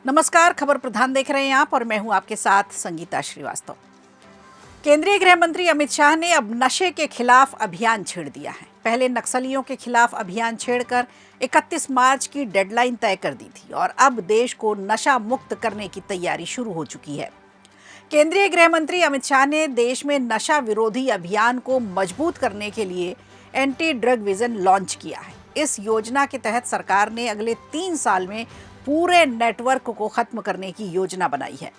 नमस्कार, खबर प्रधान देख रहे हैं आप और मैं हूं आपके साथ संगीता श्रीवास्तव। केंद्रीय गृह मंत्री अमित शाह ने अब नशे के खिलाफ अभियान छेड़ दिया है। पहले नक्सलियों के खिलाफ अभियान छेड़कर 31 मार्च की डेडलाइन तय कर दी थी और अब देश को नशा मुक्त करने की तैयारी शुरू हो चुकी है। केंद्रीय गृह मंत्री अमित शाह ने देश में नशा विरोधी अभियान को मजबूत करने के लिए एंटी ड्रग विजन लॉन्च किया है। इस योजना के तहत सरकार ने अगले 3 साल में पूरे नेटवर्क को खत्म करने की योजना बनाई है।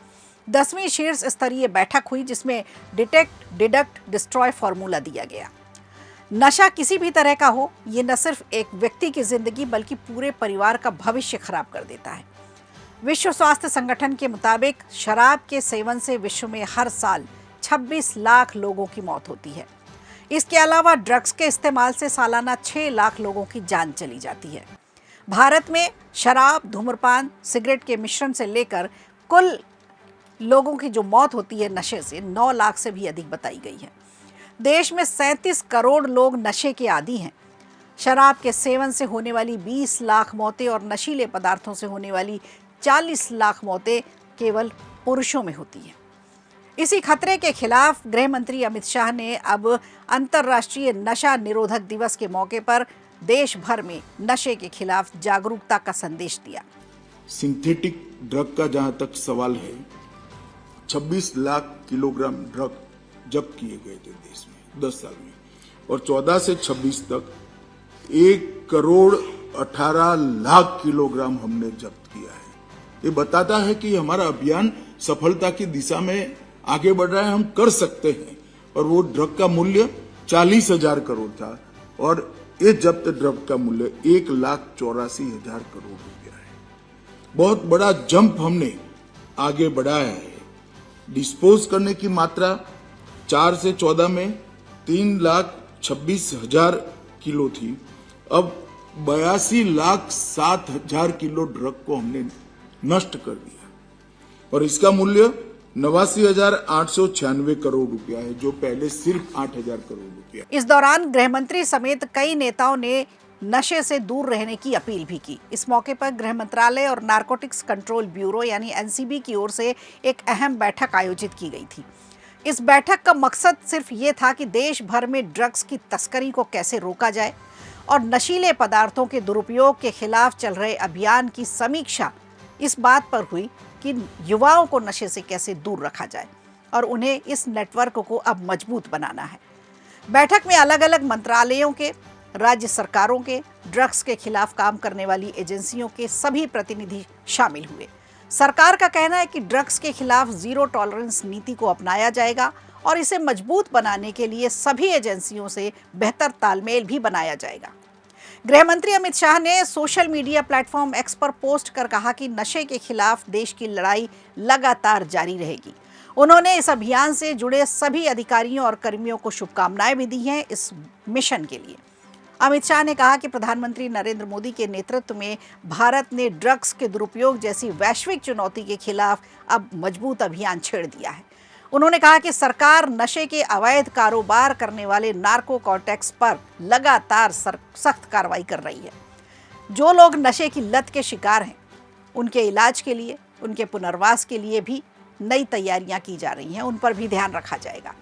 10वीं शीर्ष स्तरीय बैठक हुई जिसमें डिटेक्ट, डिडक्ट, डिस्ट्रॉय फॉर्मूला दिया गया। नशा किसी भी तरह का हो, ये न सिर्फ एक व्यक्ति की जिंदगी बल्कि पूरे परिवार का भविष्य खराब कर देता है। विश्व स्वास्थ्य संगठन के मुताबिक शराब के सेवन से विश्व में हर साल 26 लाख लोगों की मौत होती है। इसके अलावा ड्रग्स के इस्तेमाल से सालाना 6 लाख लोगों की जान चली जाती है। भारत में शराब, धूम्रपान, सिगरेट के मिश्रण से लेकर कुल लोगों की जो मौत होती है नशे से 9 लाख से भी अधिक बताई गई है। देश में 37 करोड़ लोग नशे के आदी हैं। शराब के सेवन से होने वाली 20 लाख मौतें और नशीले पदार्थों से होने वाली 40 लाख मौतें केवल पुरुषों में होती हैं। इसी खतरे के खिलाफ गृह मंत्री अमित शाह ने अब अंतर्राष्ट्रीय नशा निरोधक दिवस के मौके पर देश भर में नशे के खिलाफ जागरूकता का संदेश दिया। सिंथेटिक ड्रग का जहां तक सवाल है, 26 लाख किलोग्राम ड्रग जब्त किए गए थे देश में 10 साल में, और 14 से 26 तक 1 करोड़ 18 लाख किलोग्राम हमने जब्त किया है। ये बताता है कि हमारा अभियान सफलता की दिशा में आगे बढ़ रहा है, हम कर सकते हैं। और वो ड्रग का मूल्य 40,000 करोड़ था और ये जब्त ड्रग का मूल्य 1,84,000 करोड़ रुपया है। बहुत बड़ा जंप हमने आगे बढ़ाया है। डिस्पोज करने की मात्रा 4 से 14 में 3,26,000 किलो थी, अब 82,07,000 किलो ड्रग को हमने नष्ट कर दिया और इसका मूल्य 89,896 करोड़ रुपया है, जो पहले सिर्फ 8,000 करोड़ रुपया। इस दौरान गृह मंत्री समेत कई नेताओं ने नशे से दूर रहने की अपील भी की। इस मौके पर गृह मंत्रालय और नारकोटिक्स कंट्रोल ब्यूरो यानी एनसीबी की ओर से एक अहम बैठक आयोजित की गई थी। इस बैठक का मकसद सिर्फ ये था कि देश भर में ड्रग्स की तस्करी को कैसे रोका जाए और नशीले पदार्थों के दुरुपयोग के खिलाफ चल रहे अभियान की समीक्षा इस बात पर हुई कि युवाओं को नशे से कैसे दूर रखा जाए और उन्हें इस नेटवर्क को अब मजबूत बनाना है। बैठक में अलग अलग मंत्रालयों के, राज्य सरकारों के, ड्रग्स के खिलाफ काम करने वाली एजेंसियों के सभी प्रतिनिधि शामिल हुए। सरकार का कहना है कि ड्रग्स के खिलाफ जीरो टॉलरेंस नीति को अपनाया जाएगा और इसे मजबूत बनाने के लिए सभी एजेंसियों से बेहतर तालमेल भी बनाया जाएगा। गृह मंत्री अमित शाह ने सोशल मीडिया प्लेटफॉर्म एक्स पर पोस्ट कर कहा कि नशे के खिलाफ देश की लड़ाई लगातार जारी रहेगी। उन्होंने इस अभियान से जुड़े सभी अधिकारियों और कर्मियों को शुभकामनाएं भी दी हैं इस मिशन के लिए। अमित शाह ने कहा कि प्रधानमंत्री नरेंद्र मोदी के नेतृत्व में भारत ने ड्रग्स के दुरुपयोग जैसी वैश्विक चुनौती के खिलाफ अब मजबूत अभियान छेड़ दिया है। उन्होंने कहा कि सरकार नशे के अवैध कारोबार करने वाले नार्को कॉर्टेक्स पर लगातार सख्त कार्रवाई कर रही है। जो लोग नशे की लत के शिकार हैं, उनके इलाज के लिए, उनके पुनर्वास के लिए भी नई तैयारियां की जा रही हैं, उन पर भी ध्यान रखा जाएगा।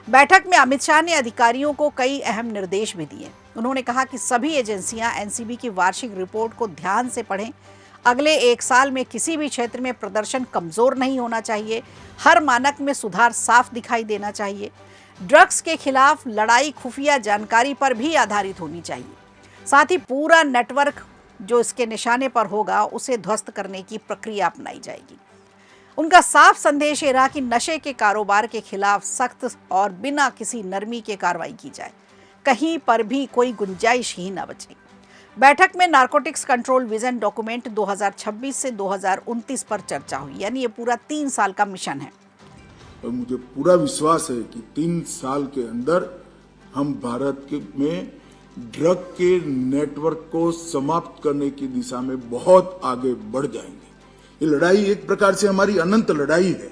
बैठक में अमित शाह ने अधिकारियों को कई अहम निर्देश भी दिए। उन्होंने कहा कि सभी एजेंसियां एनसीबी की वार्षिक रिपोर्ट को ध्यान से पढ़ें। अगले 1 साल में किसी भी क्षेत्र में प्रदर्शन कमजोर नहीं होना चाहिए। हर मानक में सुधार साफ दिखाई देना चाहिए। ड्रग्स के खिलाफ लड़ाई खुफिया जानकारी पर भी आधारित होनी चाहिए। साथ ही पूरा नेटवर्क जो इसके निशाने पर होगा उसे ध्वस्त करने की प्रक्रिया अपनाई जाएगी। उनका साफ संदेश ये रहा कि नशे के कारोबार के खिलाफ सख्त और बिना किसी नरमी के कार्रवाई की जाए। कहीं पर भी कोई गुंजाइश ही न बचे। बैठक में नारकोटिक्स कंट्रोल विजन डॉक्यूमेंट 2026 से 2029 पर चर्चा हुई, यानी ये पूरा 3 साल का मिशन है। और मुझे पूरा विश्वास है कि 3 साल के अंदर हम भारत में ड्रग के नेटवर्क को समाप्त करने की दिशा में बहुत आगे बढ़ जाएंगे। ये लड़ाई एक प्रकार से हमारी अनंत लड़ाई है,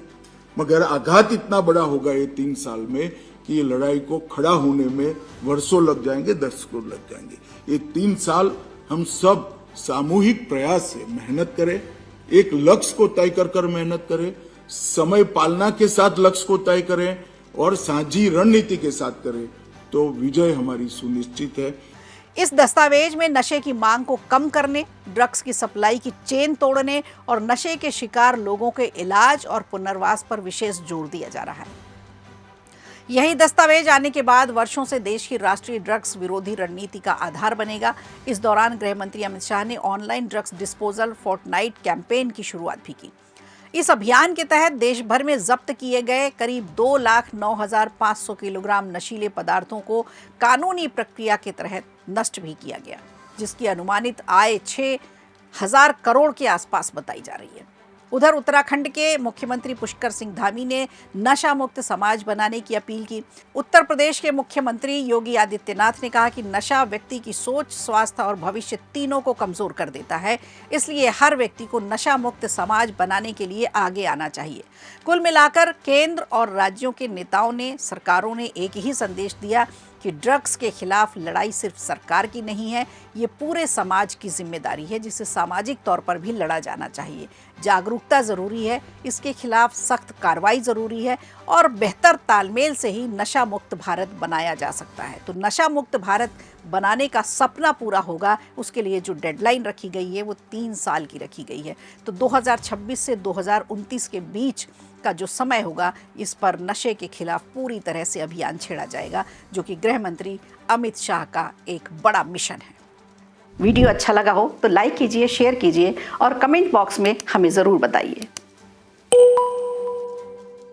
मगर आघात इतना बड़ा होगा ये 3 साल में कि ये लड़ाई को खड़ा होने में वर्षों लग जाएंगे, दशकों लग जाएंगे। ये 3 साल हम सब सामूहिक प्रयास से मेहनत करें एक लक्ष्य को तय कर मेहनत करें, समय पालना के साथ लक्ष्य को तय करें और साझी रणनीति के साथ करें तो विजय हमारी सुनिश्चित है। इस दस्तावेज में नशे की मांग को कम करने, ड्रग्स की सप्लाई की चेन तोड़ने और नशे के शिकार लोगों के इलाज और पुनर्वास पर विशेष जोर दिया जा रहा है। यही दस्तावेज आने के बाद वर्षों से देश की राष्ट्रीय ड्रग्स विरोधी रणनीति का आधार बनेगा। इस दौरान गृह मंत्री अमित शाह ने online drugs disposal fortnight campaign की शुरुआत भी की। इस अभियान के तहत देश भर में जब्त किए गए करीब 2,09,500 किलोग्राम नशीले पदार्थों को कानूनी प्रक्रिया के तहत नष्ट भी किया गया, जिसकी अनुमानित आय 6,000 करोड़ के आसपास बताई जा रही है। उधर उत्तराखंड के मुख्यमंत्री पुष्कर सिंह धामी ने नशा मुक्त समाज बनाने की अपील की। उत्तर प्रदेश के मुख्यमंत्री योगी आदित्यनाथ ने कहा कि नशा व्यक्ति की सोच, स्वास्थ्य और भविष्य तीनों को कमजोर कर देता है, इसलिए हर व्यक्ति को नशा मुक्त समाज बनाने के लिए आगे आना चाहिए। कुल मिलाकर केंद्र और राज्यों के नेताओं ने, सरकारों ने एक ही संदेश दिया कि ड्रग्स के खिलाफ लड़ाई सिर्फ सरकार की नहीं है, ये पूरे समाज की जिम्मेदारी है, जिसे सामाजिक तौर पर भी लड़ा जाना चाहिए। जागरूकता जरूरी है, इसके खिलाफ सख्त कार्रवाई जरूरी है और बेहतर तालमेल से ही नशा मुक्त भारत बनाया जा सकता है। तो नशा मुक्त भारत बनाने का सपना पूरा होगा, उसके लिए जो डेडलाइन रखी गई है वो 3 साल की रखी गई है। तो 2026 से 2029 के बीच का जो समय होगा, इस पर नशे के खिलाफ पूरी तरह से अभियान छेड़ा जाएगा, जो कि गृह मंत्री अमित शाह का एक बड़ा मिशन है। वीडियो अच्छा लगा हो तो लाइक कीजिए, शेयर कीजिए और कमेंट बॉक्स में हमें ज़रूर बताइए।